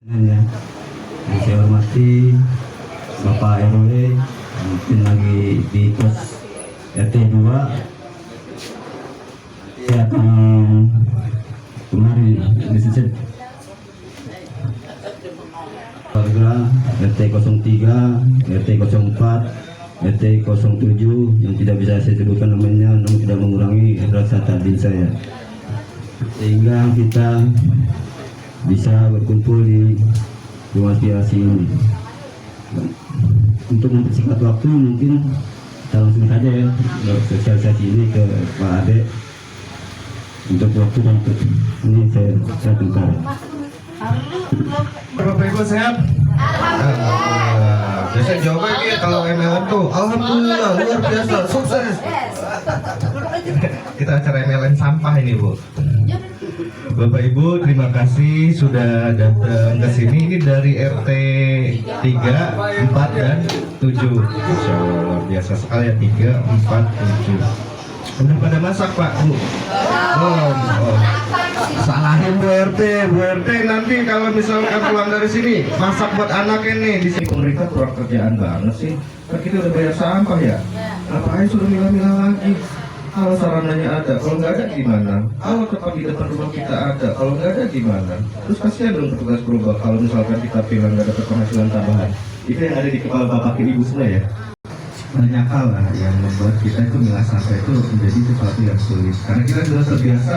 Ya, yang saya hormati Bapak RW, mungkin lagi di pos RT 2. Saya akan kemarin disisip warga RT 03, RT 04, RT 07 yang tidak bisa saya sebutkan namanya, namun tidak mengurangi rasa takdir saya, sehingga kita bisa berkumpul di rumah aspirasi ini. Untuk mempersingkat waktu, mungkin kita langsung saja ya sosialisasi ini ke Pak Ade. Untuk waktu dan ini saya tengkar. Bapak Ibu sehat? Alhamdulillah. Biasa jawab lagi kalau MLM tuh alhamdulillah luar biasa sukses. Kita acara MLM sampah ini, Bu. Bapak Ibu, terima kasih sudah datang ke sini. Ini dari RT 3, 4 dan 7. Masya Allah, luar biasa sekali ya, 3, 4, 7. Udah pada masak, Pak, Bu? Oh. Salahin Bu RT nanti kalau misalkan pulang dari sini masak buat anaknya nih. Di sini pemerintah kurang kerjaan banget sih. Kan kita udah bayar sampah ya. Ngapain suruh milah-milah lagi? Kalau sarananya ada, kalau nggak ada gimana? Kalau tempat di depan rumah kita ada, kalau nggak ada gimana? Terus kasihan dong petugas gerobak kalau misalkan kita bilang nggak dapat penghasilan tambahan. Itu yang ada di kepala bapak ibu semua ya. Banyak hal lah yang membuat kita itu milah sampah itu menjadi sesuatu yang sulit. Karena kita sudah terbiasa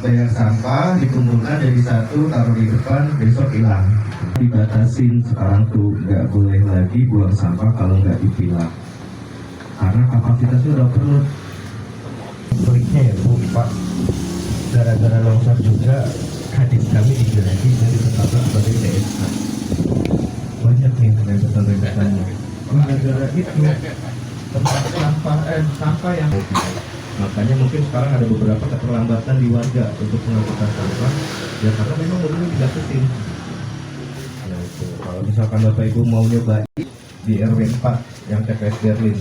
bayar sampah, dikumpulkan jadi satu, taruh di depan, besok hilang. Dibatasin sekarang tuh nggak boleh lagi buang sampah kalau nggak dipilah. Karena kapasitasnya udah perlu. Peliknya ya Bu, Pak, gara-gara longsor juga hadis kami digeladi dari tetaplah sebagai TSK. Banyak nih rentetan-rentetannya. Gara-gara itu tempat sampah yang makanya mungkin sekarang ada beberapa keterlambatan di warga untuk mengangkut sampah ya karena memang mobilnya dibatasin. Nah itu kalau misalkan Bapak Ibu mau nyoba di RW 4 yang TPS Berlin.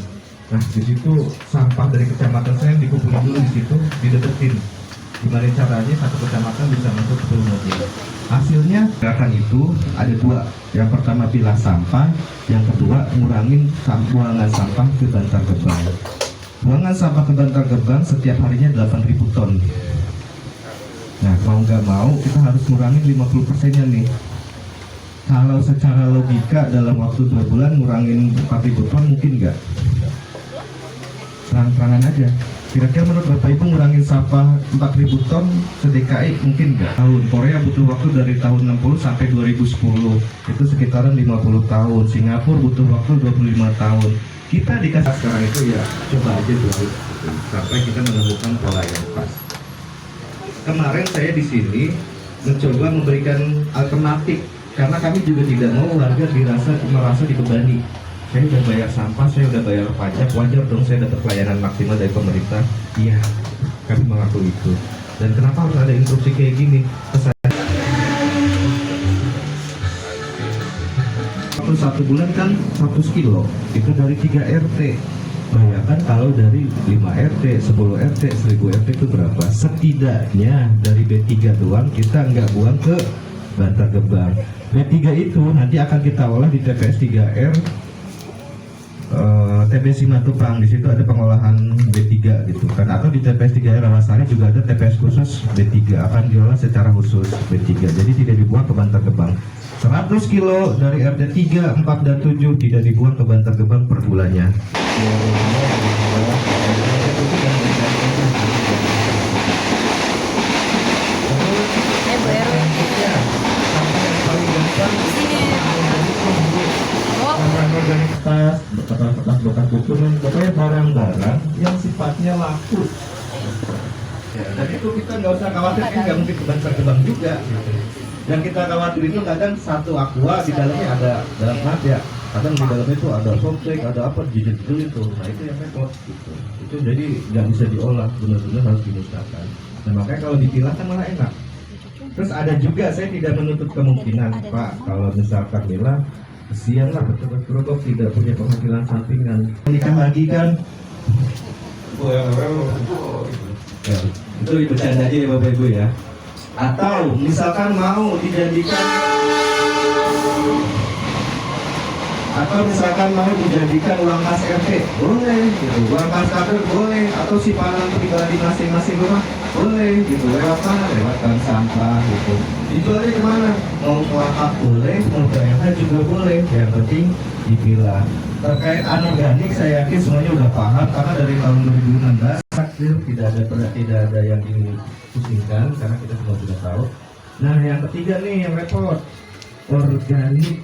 Nah di situ sampah dari kecamatan saya dikumpulin dulu di situ, dideketin. Gimana caranya satu kecamatan bisa masuk 10 mobil. Hasilnya gerakan itu ada dua. Yang pertama pilah sampah, yang kedua ngurangin buangan sampah ke Bantar Gebang. Buangan sampah ke Bantar Gebang setiap harinya 8.000 ton. Nah mau nggak mau kita harus ngurangin 50%-nya nih. Kalau secara logika dalam waktu 2 bulan ngurangin 4.000 ton mungkin nggak? Terang-terangan aja. Kira-kira menurut Bapak Ibu ngurangin sampah 4.000 ton se-DKI mungkin nggak? Tahun Korea butuh waktu dari tahun 60 sampai 2010. Itu sekitaran 50 tahun. Singapura butuh waktu 25 tahun. Kita dikasih sekarang itu ya coba aja dulu sampai kita menemukan pola yang pas. Kemarin saya di sini mencoba memberikan alternatif karena kami juga tidak mau warga merasa dibebani. Saya udah bayar sampah, saya udah bayar pajak, wajar dong saya dapat pelayanan maksimal dari pemerintah. Iya, kami mengaku itu. Dan kenapa harus ada instruksi kayak gini? Waktu 1 bulan kan 100 kilo, itu dari 3 RT. Bayangkan kalau dari 5 RT, 10 RT, 1000 RT itu berapa? Setidaknya dari B3 doang kita nggak buang ke Bantar Gebang. B3 itu nanti akan kita olah di TPS 3R. TPS Simatupang, di situ ada pengolahan B3 gitu kan, atau di TPS 3 Rawasari juga ada TPS khusus B3 akan diolah secara khusus B3, jadi tidak dibuang ke Bantar Gebang. 100 kilo dari RT 3, 4 dan 7 tidak dibuang ke Bantar Gebang per bulannya. Organitas, bekas buku dan pokoknya barang-barang yang sifatnya laku. Ya, dan itu kita nggak usah khawatir, kan nggak mungkin ke Bantar Gebang juga. Dan kita khawatir itu kadang satu aqua di dalamnya ada dalam ya, kadang di dalamnya itu ada softcake, ada apa jijik itu. Nah itu yang repot gitu. Itu jadi nggak bisa diolah, benar-benar harus dimusnahkan. Nah makanya kalau dipilah kan malah enak. Terus ada juga, saya tidak menutup kemungkinan Pak, kalau misalkan milah kesian lah petugas gerobak tidak punya penghasilan sampingan. Nikah lagi kan? Ya, itu bercanda aja ya Bapak Ibu ya. Atau misalkan mau dijadikan atau misalkan mau dijadikan uang kas RT boleh gitu, uang kas kader boleh, atau simpanan pribadi masing-masing rumah boleh gitu. Lewat mana? Lewat bank sampah gitu. Dijualnya kemana? Mau ke wakaf boleh, mau ke LH juga boleh, yang penting dipilah. Terkait anorganik saya yakin semuanya udah paham, karena dari tahun 2016 tidak ada yang dipusingkan karena kita semua sudah tahu. Nah yang ketiga nih yang repot, organik.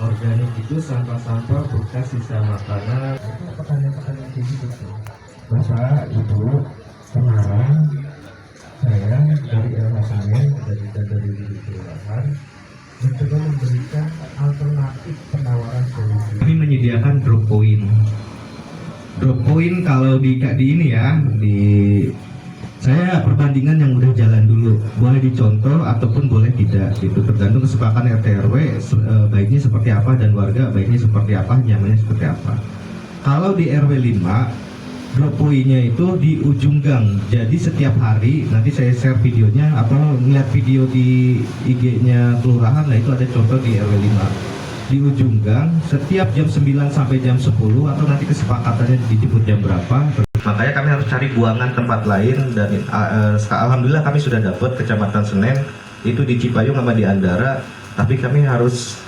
Organik itu sampah-sampah bekas sisa makanan. Pertanyaan-pertanyaan kayak gitu. Bapak, Ibu, kemarin saya dari LHSN dari kelurahan mencoba memberikan alternatif penawaran solusi. Kami menyediakan drop point. Drop point kalau di ini ya, saya perbandingan yang udah jalan dulu, boleh dicontoh ataupun boleh tidak, itu tergantung kesepakatan RT RW baiknya seperti apa dan warga baiknya seperti apa, nyamannya seperti apa. Kalau di RW 5 drop point-nya itu di ujung gang, jadi setiap hari nanti saya share videonya atau ngeliat video di IG-nya kelurahan, nah itu ada contoh di RW 5 di ujung gang setiap jam 9 sampai jam 10 atau nanti kesepakatannya dijemput jam berapa. Makanya kami harus cari buangan tempat lain dan alhamdulillah kami sudah dapat Kecamatan Senen itu di Cipayung sama di Andara, tapi kami harus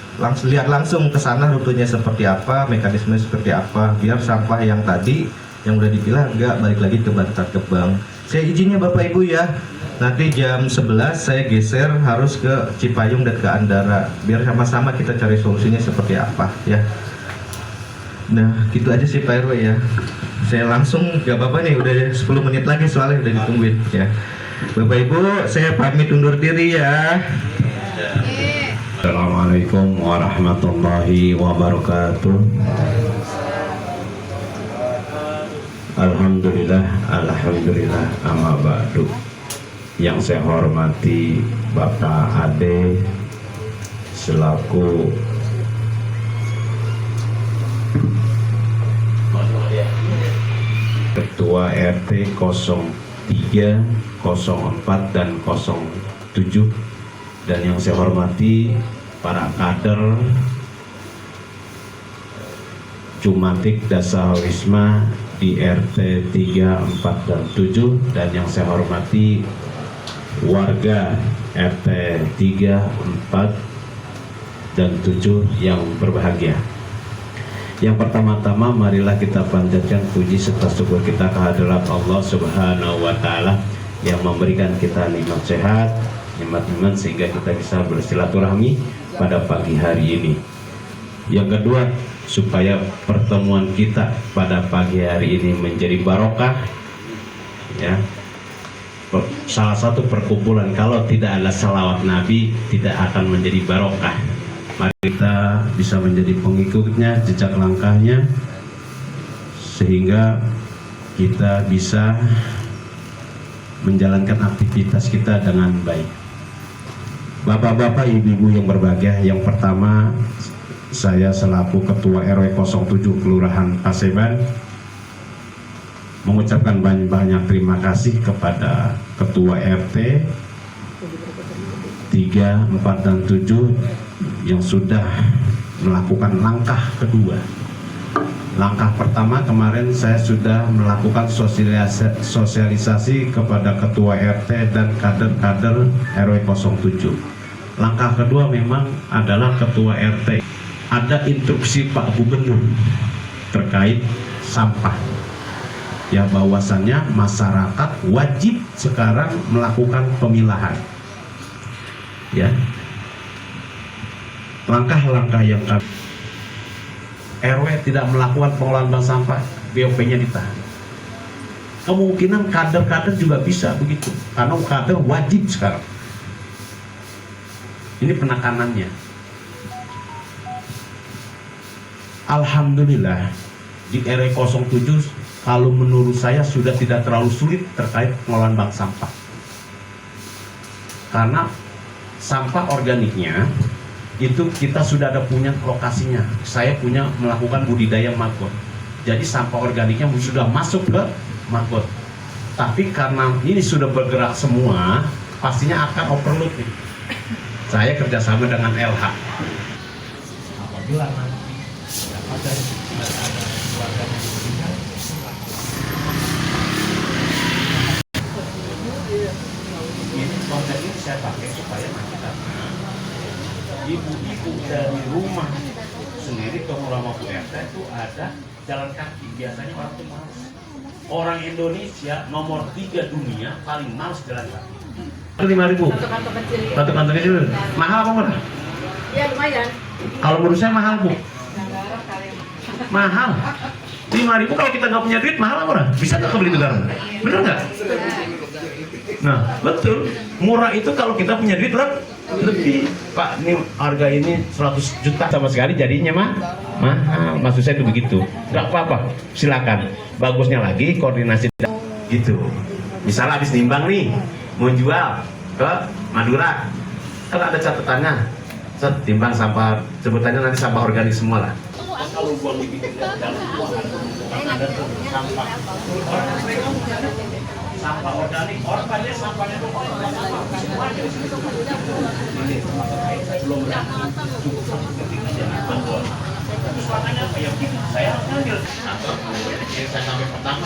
lihat langsung ke sana rutenya seperti apa, mekanisme seperti apa, biar sampah yang tadi yang udah dipilah nggak balik lagi ke Bantar Gebang. Saya izinnya Bapak Ibu ya, nanti jam 11 saya geser harus ke Cipayung dan ke Andara, biar sama-sama kita cari solusinya seperti apa ya. Nah gitu aja sih Pak RW ya. Saya langsung, gak apa-apa nih, udah 10 menit lagi soalnya udah ditungguin ya. Bapak Ibu, saya pamit undur diri ya. Assalamualaikum warahmatullahi wabarakatuh. Alhamdulillah, alhamdulillah, amma ba'du. Yang saya hormati Bapak Ade selaku Ketua RT 03, 04 dan 07, dan yang saya hormati para kader Jumatik Dasa Wisma di RT 3, 4 dan 7, dan yang saya hormati warga RT 3, 4 dan 7 yang berbahagia. Yang pertama-tama marilah kita panjatkan puji serta syukur kita kehadirat Allah Subhanahu wa Ta'ala yang memberikan kita nikmat sehat, nikmat iman sehingga kita bisa bersilaturahmi pada pagi hari ini. Yang kedua, supaya pertemuan kita pada pagi hari ini menjadi barokah ya. Salah satu perkumpulan kalau tidak ada salawat Nabi tidak akan menjadi barokah. Mari kita bisa menjadi pengikutnya, jejak langkahnya, sehingga kita bisa menjalankan aktivitas kita dengan baik. Bapak-bapak, ibu-ibu yang berbahagia, yang pertama saya selaku Ketua RW 07 Kelurahan Paseban mengucapkan banyak-banyak terima kasih kepada Ketua RT 3, 4, dan 7 yang sudah melakukan langkah kedua. Langkah pertama kemarin saya sudah melakukan sosialisasi kepada Ketua RT dan kader-kader RW 07. Langkah kedua memang adalah Ketua RT. Ada instruksi Pak Gubernur terkait sampah. Ya, bahwasannya masyarakat wajib sekarang melakukan pemilahan. Ya. Langkah-langkah yang kami RW tidak melakukan pengelolaan bank sampah, BOP-nya ditahan. Kemungkinan kader-kader juga bisa begitu, karena kader wajib sekarang. Ini penekanannya. Alhamdulillah di RW 07 kalau menurut saya sudah tidak terlalu sulit terkait pengelolaan bank sampah. Karena sampah organiknya itu kita sudah ada punya lokasinya. Saya punya melakukan budidaya maggot. Jadi sampah organiknya sudah masuk ke maggot. Tapi karena ini sudah bergerak semua, pastinya akan overload nih. Saya kerjasama dengan LH. gelar nanti dapat dari ada keluarganya diberikan. Ini konten ini saya pakai supaya nanti karena ibu-ibu dari rumah sendiri ke Murama URT itu ada jalan kaki. Biasanya orang tuh malas. Orang Indonesia nomor 3 dunia paling malas jalan kaki. 5.000. Satu kantong kecil. Mahal apa murah? Ya lumayan. Kalau menurut saya mahal, Bu. Mahal. 5.000 kalau kita nggak punya duit mahal apa murah? Bisa nggak kebeli itu garam? Bener nggak? Nah, betul. Murah itu kalau kita punya duit berapa? Lebih. Pak, ini harga ini 100 juta sama sekali jadinya mahal. Maksud saya itu begitu. Nggak apa-apa. Silakan. Bagusnya lagi koordinasi gitu. Misalnya habis nimbang nih, mau jual ke Madura, kan ada catatannya. Timbang sampah, sebutannya nanti sampah organik semua lah. Kalau buang di pinggir jalan ada sampah. Sampah organik, orang banyak sampahnya itu semua di sini. Belum terus makanya apa ya? Saya ambil. Saya sampai pertama